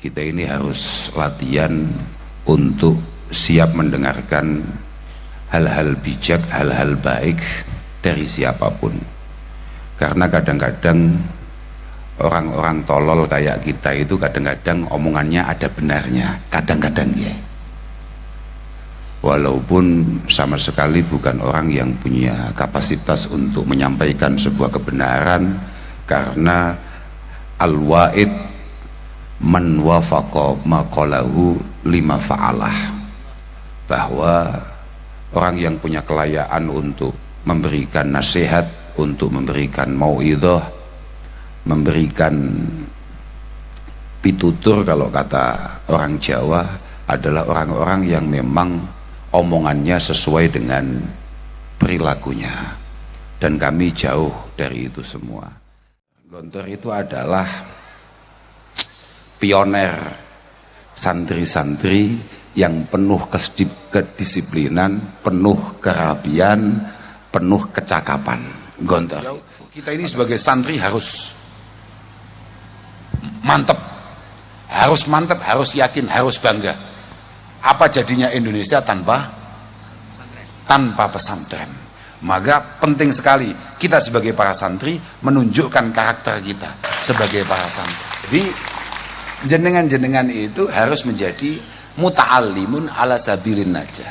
kita ini harus latihan untuk siap mendengarkan hal-hal bijak, hal-hal baik dari siapapun. Karena kadang-kadang orang-orang tolol kayak kita itu kadang-kadang omongannya ada benarnya, kadang-kadang ya. Walaupun sama sekali bukan orang yang punya kapasitas untuk menyampaikan sebuah kebenaran, karena al-wa'id man wafaqa maqalahu lima fa'alah, bahwa orang yang punya kelayaan untuk memberikan nasihat, untuk memberikan mau'idhah, memberikan pitutur kalau kata orang Jawa, adalah orang-orang yang memang omongannya sesuai dengan perilakunya, dan kami jauh dari itu semua. Gontor itu adalah pioner santri-santri yang penuh kedisiplinan, penuh kerapian, penuh kecakapan. Gontor, kita ini sebagai santri harus mantep, harus yakin, harus bangga. Apa jadinya Indonesia tanpa pesantren? Maka penting sekali kita sebagai para santri menunjukkan karakter kita sebagai para santri. Jadi jenengan-jenengan itu harus menjadi muta'allimun ala sabilin najah.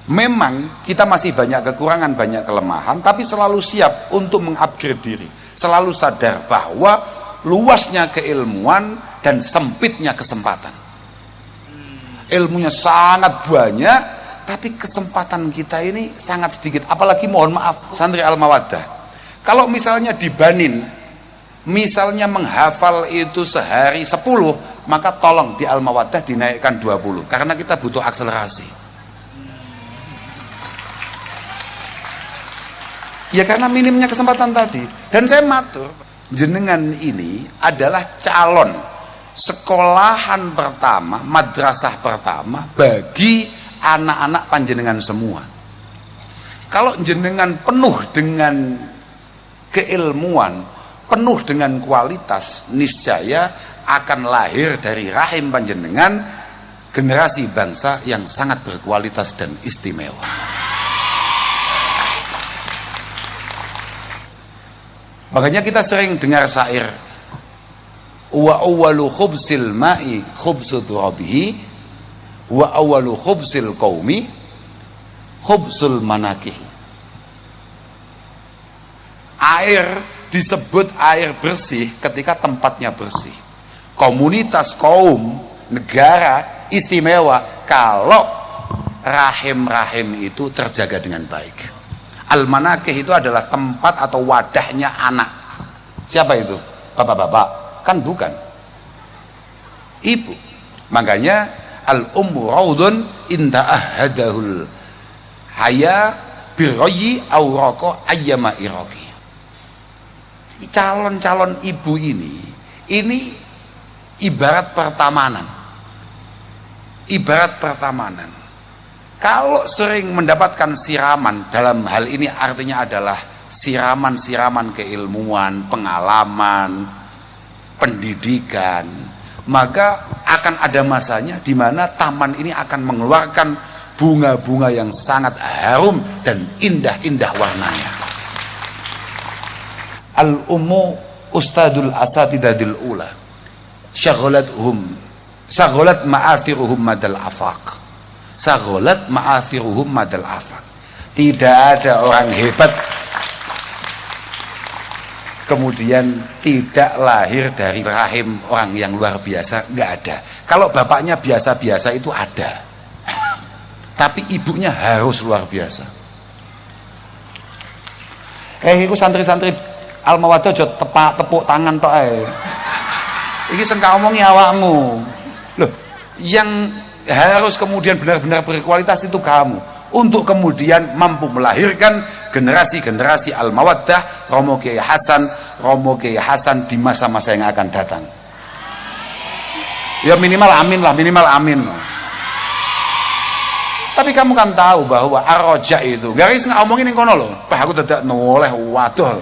Memang kita masih banyak kekurangan, banyak kelemahan, tapi selalu siap untuk mengupgrade diri, selalu sadar bahwa luasnya keilmuan dan sempitnya kesempatan. Ilmunya sangat banyak, tapi kesempatan kita ini sangat sedikit. Apalagi mohon maaf santri Al-Mawaddah, kalau misalnya dibanin, misalnya menghafal itu sehari 10, maka tolong di Al-Mawaddah dinaikkan 20, karena kita butuh akselerasi. Ya karena minimnya kesempatan tadi. Dan saya matur, jenengan ini adalah calon sekolahan pertama, madrasah pertama bagi anak-anak panjenengan semua. Kalau jenengan penuh dengan keilmuan, penuh dengan kualitas, niscaya akan lahir dari rahim panjenengan generasi bangsa yang sangat berkualitas dan istimewa. Makanya kita sering dengar syair, wa awwalu khubsil ma'i khubsu turabihi wa awwalu khubsil qaumi khubsul manakih. Air disebut air bersih ketika tempatnya bersih. Komunitas, kaum, negara istimewa kalau rahim-rahim itu terjaga dengan baik. Al-manakih itu adalah tempat atau wadahnya anak. Siapa itu? Bapak-bapak? Kan bukan, ibu. Makanya al-ummu raudun inda ahadahul haya birayyi awraqa ayyama iraqi. Calon-calon ibu ini ibarat pertamanan. Ibarat pertamanan. Kalau sering mendapatkan siraman, dalam hal ini artinya adalah siraman-siraman keilmuan, pengalaman, pendidikan, maka akan ada masanya di mana taman ini akan mengeluarkan bunga-bunga yang sangat harum dan indah-indah warnanya. Al-ummu ustadul asatidadil ula syaghalat ma'athiruhum madal afaq, syaghalat ma'athiruhum madal afaq. Tidak ada orang hebat kemudian tidak lahir dari rahim orang yang luar biasa, nggak ada. Kalau bapaknya biasa-biasa itu ada, tapi ibunya harus luar biasa. Iku santri-santri Al-Mawaddah aja tepuk tangan tok ae. Iki sing omongi awakmu. Loh, yang harus kemudian benar-benar berkualitas itu kamu, untuk kemudian mampu melahirkan generasi-generasi Al-Mawaddah, Romo Kiai Hasan di masa-masa yang akan datang. Ya minimal amin lah, minimal amin. Tapi kamu kan tahu bahwa ar-roja itu garis nggak omongin yang kono loh. Pak aku tidak noleh waduh.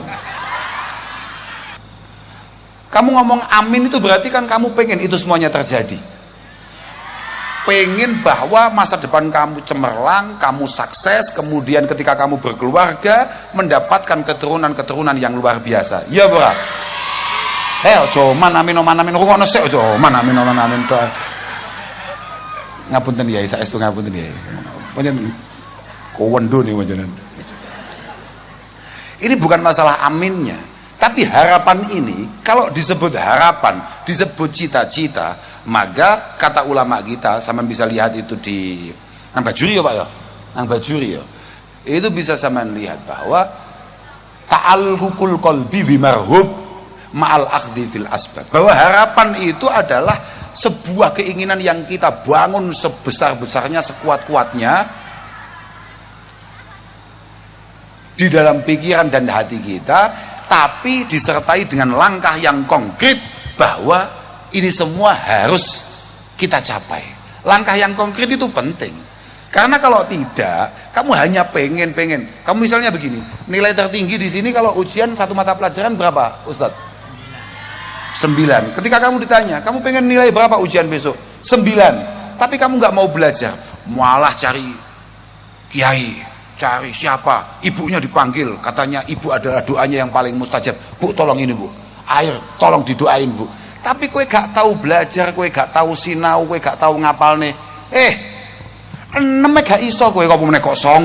Kamu ngomong amin itu berarti kan kamu pengen itu semuanya terjadi. Pengen bahwa masa depan kamu cemerlang, kamu sukses, kemudian ketika kamu berkeluarga mendapatkan keturunan-keturunan yang luar biasa. Ya, Bro. Ojo manamin rungono sik ojo manamin to. Ngapunten ya, saestu ngapunten ya. Panjen kowendo nih panjenengan. Ini bukan masalah aminnya, tapi harapan ini kalau disebut harapan, disebut cita-cita, maka kata ulama kita, sama bisa lihat itu di Nang Bajuri ya Pak ya, Nang Bajuri ya. Itu bisa sama lihat bahwa ta'alluqul qalbi bimarhub ma'al akhdhi fil asbab. Bahwa harapan itu adalah sebuah keinginan yang kita bangun sebesar-besarnya, sekuat-kuatnya di dalam pikiran dan hati kita, tapi disertai dengan langkah yang konkret bahwa ini semua harus kita capai. Langkah yang konkret itu penting. Karena kalau tidak, kamu hanya pengen. Kamu misalnya begini, nilai tertinggi di sini kalau ujian satu mata pelajaran berapa, Ustadz? 9. Ketika kamu ditanya, kamu pengen nilai berapa ujian besok? 9. Tapi kamu nggak mau belajar, malah cari kiai, cari siapa, ibunya dipanggil, katanya ibu adalah doanya yang paling mustajab. Bu, tolong ini Bu, air tolong didoain Bu. Tapi kowe gak tahu belajar, kowe gak tahu sinau, kowe gak tahu ngapalne. 6 gak iso kowe kok meneh kok 9.